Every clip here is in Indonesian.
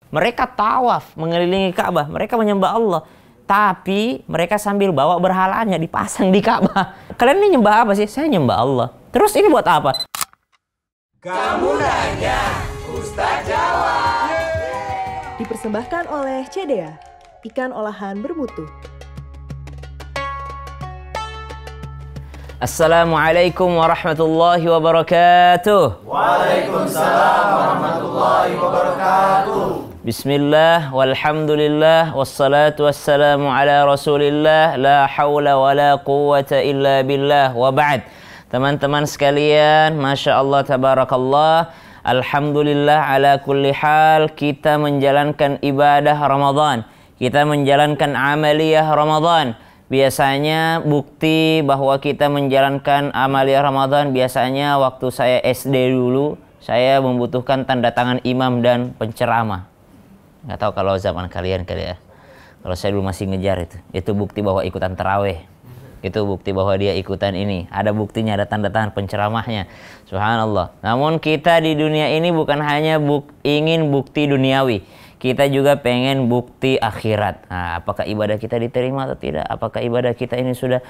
Mereka tawaf mengelilingi Ka'bah, mereka menyembah Allah. Tapi mereka sambil bawa berhalanya dipasang di Ka'bah. Kalian ini nyembah apa sih? Saya nyembah Allah. Terus ini buat apa? Kamu nanya, Ustaz jawab. Dipersembahkan oleh CDA, ikan olahan bermutu. Assalamualaikum warahmatullahi wabarakatuh. Waalaikumsalam warahmatullahi wabarakatuh. Bismillah, walhamdulillah, wassalatu wassalamu ala rasulillah, la hawla wa la quwwata illa billah, wa ba'd. Teman-teman sekalian, Masya Allah, tabarakallah, alhamdulillah ala kulli hal, kita menjalankan ibadah Ramadan, kita menjalankan amaliyah Ramadan. Biasanya bukti bahwa kita menjalankan amaliyah Ramadan, biasanya waktu saya SD dulu, saya membutuhkan tanda tangan imam dan penceramah. Nggak tahu kalau zaman kalian kali ya. Kalau saya dulu masih ngejar itu bukti bahwa ikutan taraweh. Itu bukti bahwa dia ikutan ini. Ada buktinya, ada tanda tangan penceramahnya. Subhanallah. Namun kita di dunia ini bukan hanya ingin bukti duniawi. Kita juga pengen bukti akhirat. Nah, apakah ibadah kita diterima atau tidak? Apakah ibadah kita ini sudah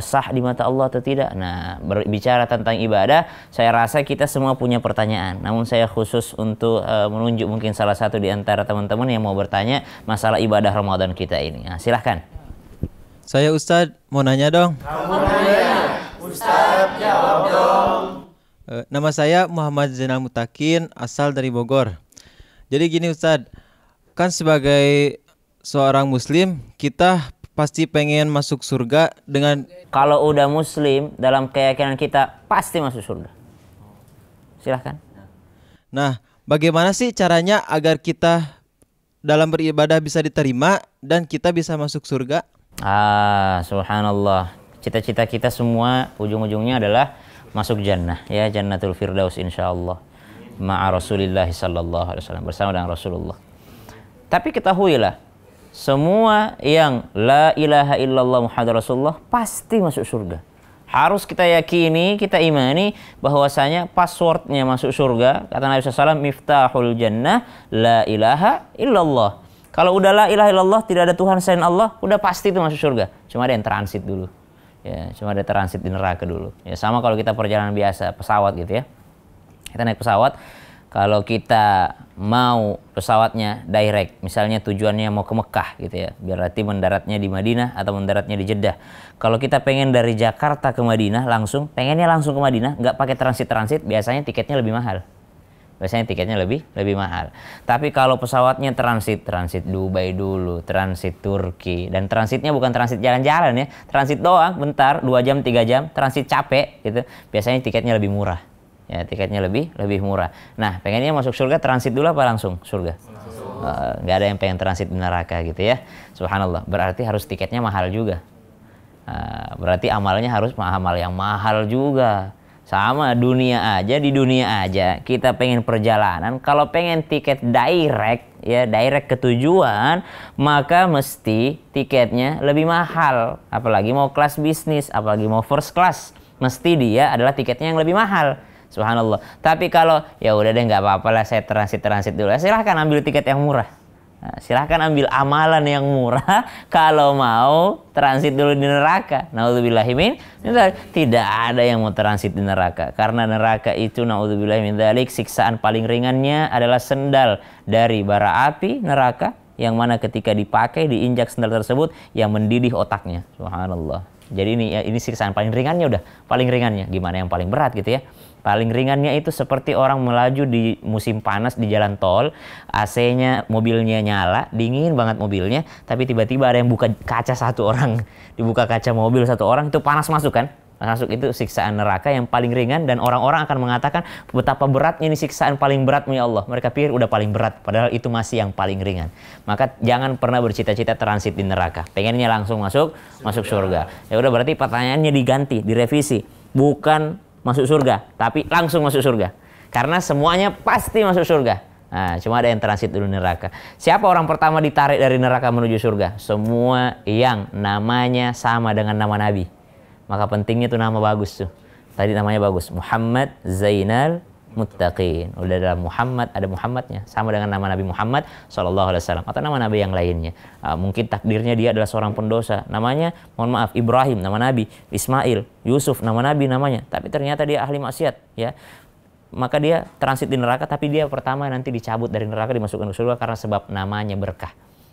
sah di mata Allah atau tidak? Nah, berbicara tentang ibadah, saya rasa kita semua punya pertanyaan. Namun saya khusus untuk menunjuk mungkin salah satu di antara teman-teman yang mau bertanya masalah ibadah Ramadan kita ini. Nah, silahkan. Saya Ustadz, mau nanya dong. Kamu nanya, Ustaz jawab dong. Nama saya Muhammad Zainal Mutakin, asal dari Bogor. Jadi gini Ustadz, kan sebagai seorang muslim, kita pasti pengen masuk surga dengan... Kalau udah muslim, dalam keyakinan kita pasti masuk surga. Silahkan. Nah, bagaimana sih caranya agar kita dalam beribadah bisa diterima dan kita bisa masuk surga? Subhanallah. Cita-cita kita semua ujung-ujungnya adalah masuk jannah, ya, Jannatul Firdaus insyaallah. Ma'a Rasulillahi sallallahu alaihi wasallam, bersama dengan Rasulullah. Tapi ketahuilah, semua yang la ilaha illallah Muhammadur Rasulullah pasti masuk surga. Harus kita yakini, kita imani bahwasanya passwordnya masuk surga, kata Nabi SAW, miftahul jannah la ilaha illallah. Kalau udah la ilaha illallah, tidak ada Tuhan selain Allah, udah pasti itu masuk surga. Cuma ada yang transit dulu. Ya, cuma ada transit di neraka dulu. Ya, sama kalau kita perjalanan biasa, pesawat gitu ya. Kita naik pesawat, kalau kita mau pesawatnya direct, misalnya tujuannya mau ke Mekah gitu ya, berarti mendaratnya di Madinah atau mendaratnya di Jeddah. Kalau kita pengen dari Jakarta ke Madinah pengennya langsung ke Madinah, nggak pakai transit, biasanya tiketnya lebih mahal. Lebih mahal. Tapi kalau pesawatnya transit Dubai dulu, transit Turki, dan transitnya bukan transit jalan-jalan ya, transit doang, bentar, 2 jam, 3 jam, transit capek gitu, biasanya tiketnya lebih murah. Ya, tiketnya lebih murah. Nah, pengennya masuk surga transit dulu apa langsung surga? Nggak ada yang pengen transit di neraka gitu ya. Subhanallah. Berarti harus tiketnya mahal juga. Berarti amalnya harus amal yang mahal juga. Sama di dunia aja kita pengen perjalanan, kalau pengen tiket direct ya, direct ke tujuan, maka mesti tiketnya lebih mahal. Apalagi mau kelas bisnis, apalagi mau first class, mesti dia adalah tiketnya yang lebih mahal. Subhanallah. Tapi kalau ya udah deh nggak apa-apa lah, saya transit dulu. Silahkan ambil tiket yang murah. Nah, silahkan ambil amalan yang murah kalau mau transit dulu di neraka. Naudzubillahi min dzalik. Tidak ada yang mau transit di neraka, karena neraka itu naudzubillahi min dzalik, siksaan paling ringannya adalah sendal dari bara api neraka, yang mana ketika dipakai diinjak sendal tersebut yang mendidih otaknya. Subhanallah. Jadi ini siksaan paling ringannya, udah paling ringannya. Gimana yang paling berat gitu ya? Paling ringannya itu seperti orang melaju di musim panas di jalan tol, AC-nya mobilnya nyala, dingin banget mobilnya, tapi tiba-tiba ada yang buka kaca satu orang, dibuka kaca mobil satu orang, itu panas masuk kan? Masuk, itu siksaan neraka yang paling ringan, dan orang-orang akan mengatakan betapa beratnya ini siksaan paling beratmu ya Allah. Mereka pikir udah paling berat, padahal itu masih yang paling ringan. Maka jangan pernah bercita-cita transit di neraka. Pengennya langsung masuk surga. Ya udah, berarti pertanyaannya diganti, direvisi. Bukan masuk surga, tapi langsung masuk surga. Karena semuanya pasti masuk surga. Nah, cuma ada yang transit dulu neraka. Siapa orang pertama ditarik dari neraka menuju surga? Semua yang namanya sama dengan nama Nabi. Maka pentingnya tuh nama bagus tuh. Tadi namanya bagus, Muhammad Zainal muttaqin. Udah dalam Muhammad, ada Muhammadnya, sama dengan nama Nabi Muhammad SAW atau nama Nabi yang lainnya. Mungkin takdirnya dia adalah seorang pendosa, namanya mohon maaf Ibrahim nama Nabi, Ismail, Yusuf nama Nabi namanya, tapi ternyata dia ahli maksiat, ya. Maka dia transit di neraka, tapi dia pertama nanti dicabut dari neraka, dimasukkan ke surga karena sebab namanya berkah.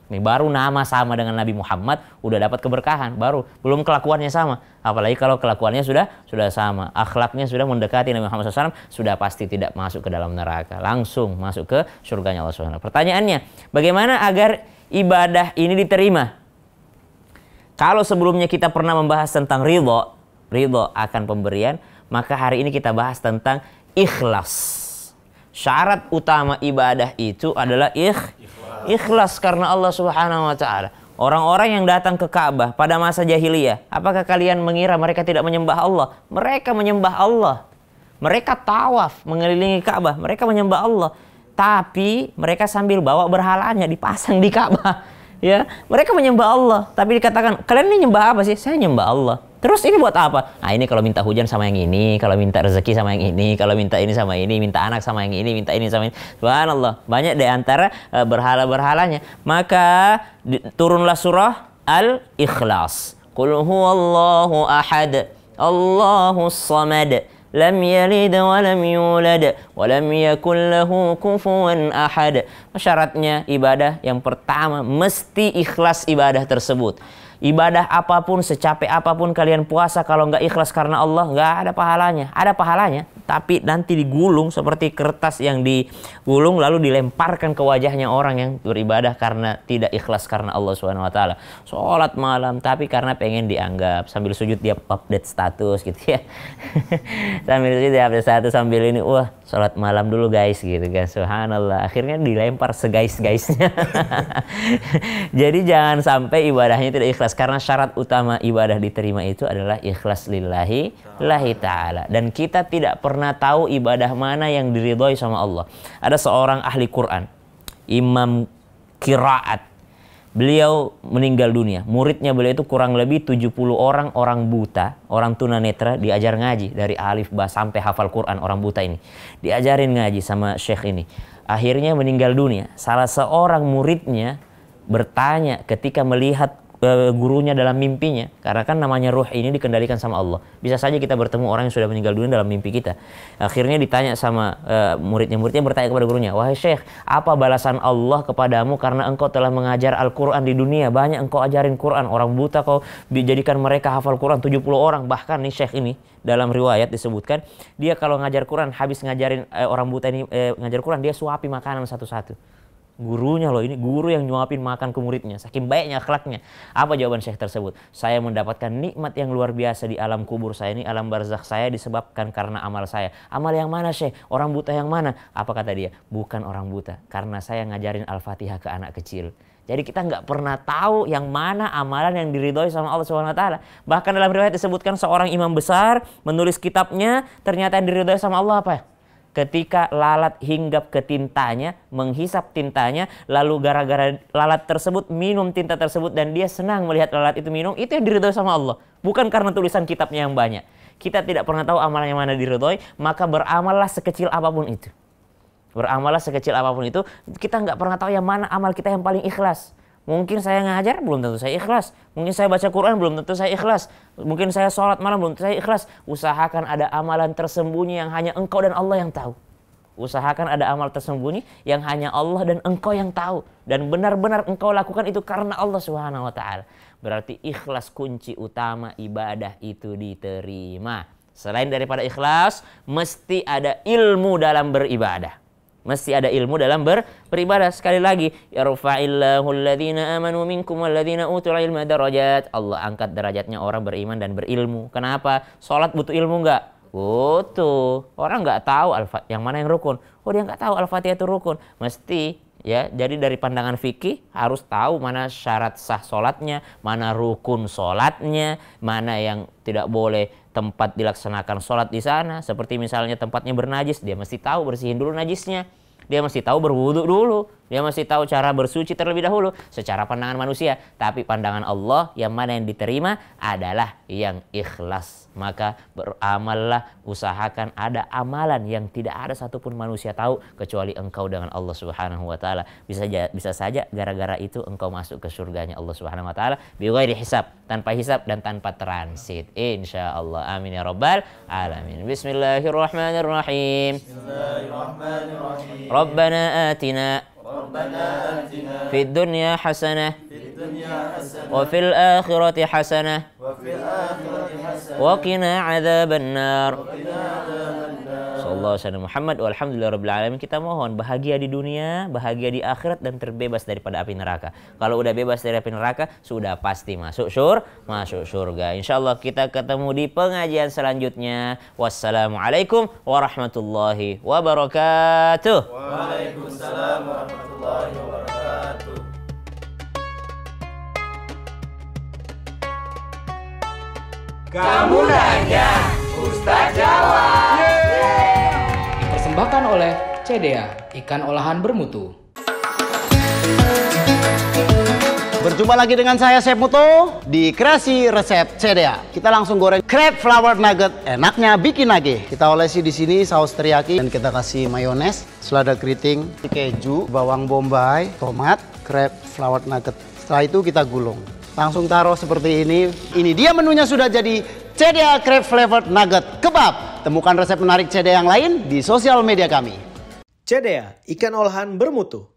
Nih baru nama sama dengan Nabi Muhammad udah dapat keberkahan, baru belum kelakuannya sama. Apalagi kalau kelakuannya sudah sama, akhlaknya sudah mendekati Nabi Muhammad SAW, sudah pasti tidak masuk ke dalam neraka, langsung masuk ke surganya Allah SWT. Pertanyaannya, bagaimana agar ibadah ini diterima? Kalau sebelumnya kita pernah membahas tentang ridho akan pemberian, maka hari ini kita bahas tentang ikhlas. Syarat utama ibadah itu adalah ikhlas karena Allah Subhanahu wa taala. Orang-orang yang datang ke Ka'bah pada masa jahiliyah, apakah kalian mengira mereka tidak menyembah Allah? Mereka menyembah Allah. Mereka tawaf mengelilingi Ka'bah, mereka menyembah Allah. Tapi mereka sambil bawa berhalanya dipasang di Ka'bah. Ya, mereka menyembah Allah, tapi dikatakan, "Kalian ini nyembah apa sih?" "Saya nyembah Allah." "Terus ini buat apa?" "Ah, ini kalau minta hujan sama yang ini, kalau minta rezeki sama yang ini, kalau minta ini sama ini, minta anak sama yang ini, minta ini sama ini." Subhanallah, banyak di antara berhala-berhalanya. Maka turunlah surah Al-Ikhlas. Qul huwallahu ahad, Allahus samad, lam yalid wa lam yulad wa lam yakul lahu kufuwan ahad. Syaratnya ibadah yang pertama mesti ikhlas ibadah tersebut. Ibadah apapun, secapek apapun kalian puasa, kalau nggak ikhlas karena Allah, nggak ada pahalanya. Ada pahalanya, tapi nanti digulung seperti kertas yang digulung lalu dilemparkan ke wajahnya orang yang beribadah karena tidak ikhlas karena Allah SWT. Sholat malam, tapi karena pengen dianggap. Sambil sujud dia update status gitu ya. Sambil sujud dia update status, sambil ini, wah sholat malam dulu guys gitu kan. Subhanallah, akhirnya dilempar segais-gaisnya. Jadi jangan sampai ibadahnya tidak ikhlas. Karena syarat utama ibadah diterima itu adalah ikhlas lillahi ta'ala. Dan kita tidak pernah tahu ibadah mana yang diridhoi sama Allah. Ada seorang ahli Quran, imam qiraat. Beliau meninggal dunia. Muridnya beliau itu kurang lebih 70 orang buta, orang tunanetra, diajar ngaji dari alif ba sampai hafal Quran. Orang buta ini diajarin ngaji sama syekh ini. Akhirnya meninggal dunia. Salah seorang muridnya bertanya ketika melihat gurunya dalam mimpinya, karena kan namanya ruh ini dikendalikan sama Allah. Bisa saja kita bertemu orang yang sudah meninggal dunia dalam mimpi kita. Akhirnya ditanya sama muridnya bertanya kepada gurunya, "Wahai Syekh, apa balasan Allah kepadamu karena engkau telah mengajar Al-Quran di dunia? Banyak engkau ajarin Quran, orang buta kau dijadikan mereka hafal Quran 70 orang. Bahkan nih Syekh ini dalam riwayat disebutkan, dia kalau ngajar Quran, habis ngajarin orang buta ini ngajar Quran, dia suapi makanan satu-satu." Gurunya loh, ini guru yang nyuapin makan ke muridnya, saking baiknya akhlaknya. Apa jawaban Syekh tersebut? "Saya mendapatkan nikmat yang luar biasa di alam kubur saya ini, alam barzakh saya, disebabkan karena amal saya." "Amal yang mana Syekh? Orang buta yang mana?" Apa kata dia? "Bukan orang buta, karena saya ngajarin Al-Fatihah ke anak kecil." Jadi kita nggak pernah tahu yang mana amalan yang diridhoi sama Allah SWT. Bahkan dalam riwayat disebutkan seorang imam besar menulis kitabnya, ternyata yang diridhoi sama Allah apa? Ketika lalat hinggap ke tintanya, menghisap tintanya, lalu gara-gara lalat tersebut minum tinta tersebut dan dia senang melihat lalat itu minum, itu yang diridhoi sama Allah. Bukan karena tulisan kitabnya yang banyak. Kita tidak pernah tahu amalan yang mana diridhoi, maka beramallah sekecil apapun itu. Beramallah sekecil apapun itu, kita nggak pernah tahu yang mana amal kita yang paling ikhlas. Mungkin saya ngajar, belum tentu saya ikhlas. Mungkin saya baca Quran, belum tentu saya ikhlas. Mungkin saya sholat malam, belum tentu saya ikhlas. Usahakan ada amalan tersembunyi yang hanya engkau dan Allah yang tahu. Usahakan ada amal tersembunyi yang hanya Allah dan engkau yang tahu. Dan benar-benar engkau lakukan itu karena Allah Subhanahu wa ta'ala. Berarti ikhlas kunci utama ibadah itu diterima. Selain daripada ikhlas, mesti ada ilmu dalam beribadah. Mesti ada ilmu dalam beribadah. Sekali lagi, yarfa'illahu alladhina amanu minkum walladhina utul ilma darajat. Allah angkat derajatnya orang beriman dan berilmu. Kenapa? Salat butuh ilmu enggak? Butuh. Orang enggak tahu yang mana yang rukun. Oh, dia enggak tahu Al-Fatihah itu rukun. Mesti ya. Jadi dari pandangan fikih harus tahu mana syarat sah salatnya, mana rukun salatnya, mana yang tidak boleh tempat dilaksanakan sholat di sana. Seperti misalnya tempatnya bernajis, dia mesti tahu bersihin dulu najisnya. Dia mesti tahu berwudu dulu. Dia mesti tahu cara bersuci terlebih dahulu secara pandangan manusia. Tapi pandangan Allah yang mana yang diterima adalah yang ikhlas. Maka beramallah, usahakan ada amalan yang tidak ada satupun manusia tahu kecuali engkau dengan Allah Subhanahu wa taala. Bisa saja gara-gara itu engkau masuk ke surganya Allah Subhanahu wa taala bighairi hisab, tanpa hisab dan tanpa transit. Insyaallah. Amin ya rabbal alamin. Bismillahirrahmanirrahim. Bismillahirrahmanirrahim. Rabbana atina fid dunya hasanah wa fil akhirati hasanah wa qina adzabannar. Sallallahu alaihi wasallam Muhammad walhamdulillahirabbil alamin. Kita mohon bahagia di dunia, bahagia di akhirat dan terbebas daripada api neraka. Kalau udah bebas dari api neraka, sudah pasti masuk surga. Insyaallah kita ketemu di pengajian selanjutnya. Wassalamualaikum warahmatullahi wabarakatuh. Waalaikumsalam warahmatullahi wabarakatuh. Kamu nanya, Ustaz jawab. Dipersembahkan oleh CDA, ikan olahan bermutu. Berjumpa lagi dengan saya Chef Muto di Kreasi Resep CDA. Kita langsung goreng crab flower nugget, enaknya bikin nage. Kita olesi di sini saus teriyaki dan kita kasih mayones, selada keriting, keju, bawang bombay, tomat, crab flower nugget. Setelah itu kita gulung. Langsung taruh seperti ini. Ini dia menunya sudah jadi CDA crab flavored nugget kebab. Temukan resep menarik CDA yang lain di sosial media kami. CDA, ikan olahan bermutu.